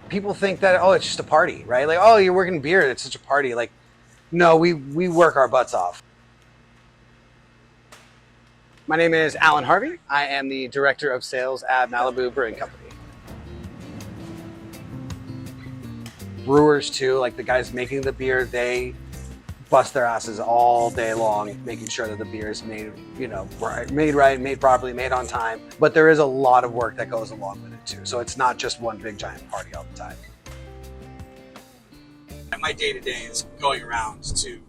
people think that, oh, it's just a party, right? Like, oh, you're working beer, it's such a party. Like, no, we work our butts off. My name is Alan Harvey. I am the Director of Sales at Malibu Brewing Company. Brewers too, like the guys making the beer, they bust their asses all day long, making sure that the beer is made, made right, made properly, made on time. But there is a lot of work that goes along with it too. So it's not just one big giant party all the time. My day-to-day is going around to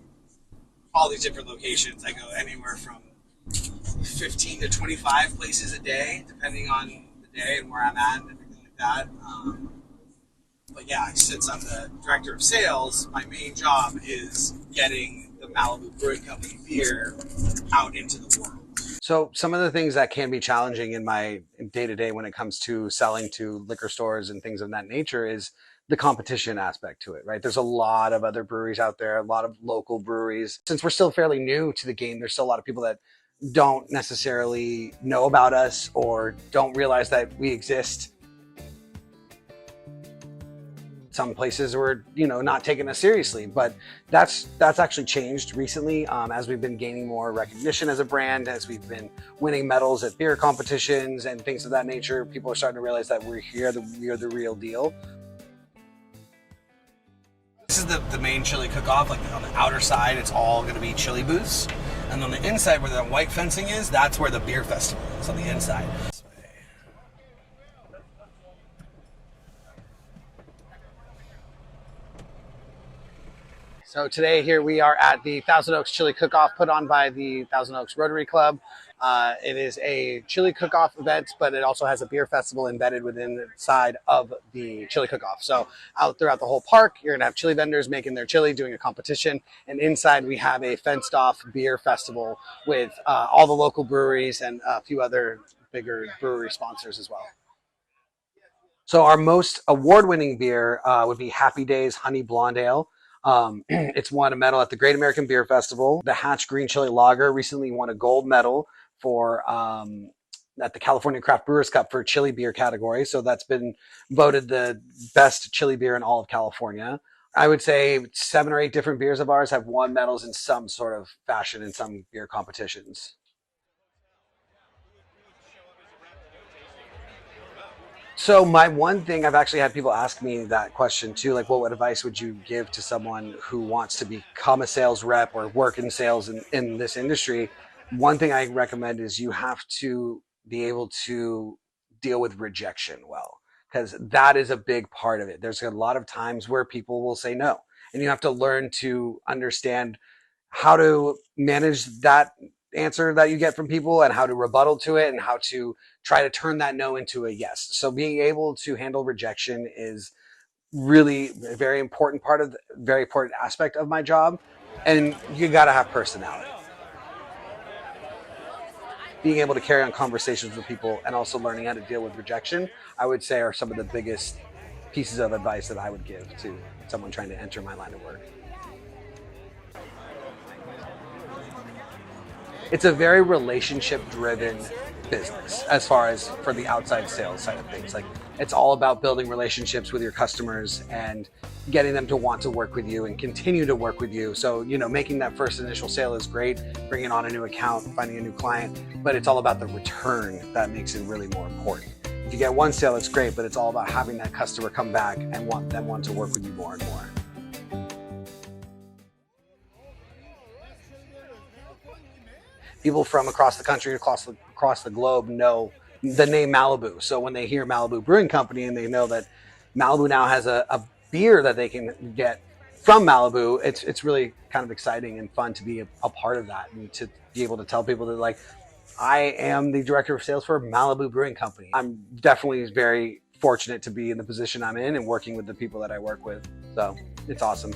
all these different locations. I go anywhere from 15 to 25 places a day, depending on the day and where I'm at and everything like that. But yeah, since I'm the director of sales, my main job is getting the Malibu Brewing Company beer out into the world. So some of the things that can be challenging in my day-to-day when it comes to selling to liquor stores and things of that nature is the competition aspect to it, right? There's a lot of other breweries out there, a lot of local breweries. Since we're still fairly new to the game, there's still a lot of people that don't necessarily know about us or don't realize that we exist. Some places were, not taking us seriously, but that's actually changed recently as we've been gaining more recognition as a brand, as we've been winning medals at beer competitions and things of that nature. People are starting to realize that we're here, that we're the real deal. This is the main chili cook-off. Like on the outer side, it's all going to be chili booths, and on the inside, where the white fencing is, that's where the beer festival is on the inside. So today here we are at the Thousand Oaks Chili Cook-Off put on by the Thousand Oaks Rotary Club. It is a chili cook-off event, but it also has a beer festival embedded within the side of the chili cook-off. So out throughout the whole park, you're going to have chili vendors making their chili, doing a competition. And inside we have a fenced-off beer festival with all the local breweries and a few other bigger brewery sponsors as well. So our most award-winning beer would be Happy Days Honey Blonde Ale. It's won a medal at the Great American Beer Festival. The Hatch Green Chili Lager recently won a gold medal for at the California Craft Brewers Cup for chili beer category. So that's been voted the best chili beer in all of California. I would say 7 or 8 different beers of ours have won medals in some sort of fashion in some beer competitions. So my one thing, I've actually had people ask me that question too, like what advice would you give to someone who wants to become a sales rep or work in sales in this industry? One thing I recommend is you have to be able to deal with rejection well, because that is a big part of it. There's a lot of times where people will say no, and you have to learn to understand how to manage that answer that you get from people and how to rebuttal to it and how to try to turn that no into a yes. So being able to handle rejection is really a very important very important aspect of my job. And you got to have personality. Being able to carry on conversations with people and also learning how to deal with rejection, I would say are some of the biggest pieces of advice that I would give to someone trying to enter my line of work. It's a very relationship-driven business as far as for the outside sales side of things. Like it's all about building relationships with your customers and getting them to want to work with you and continue to work with you. So, making that first initial sale is great, bringing on a new account, finding a new client, but it's all about the return that makes it really more important. If you get one sale, it's great, but it's all about having that customer come back and want to work with you more and more. People from across the country, across the globe know the name Malibu. So when they hear Malibu Brewing Company and they know that Malibu now has a beer that they can get from Malibu, it's really kind of exciting and fun to be a part of that and to be able to tell people that, like, I am the director of sales for Malibu Brewing Company. I'm definitely very fortunate to be in the position I'm in and working with the people that I work with. So it's awesome.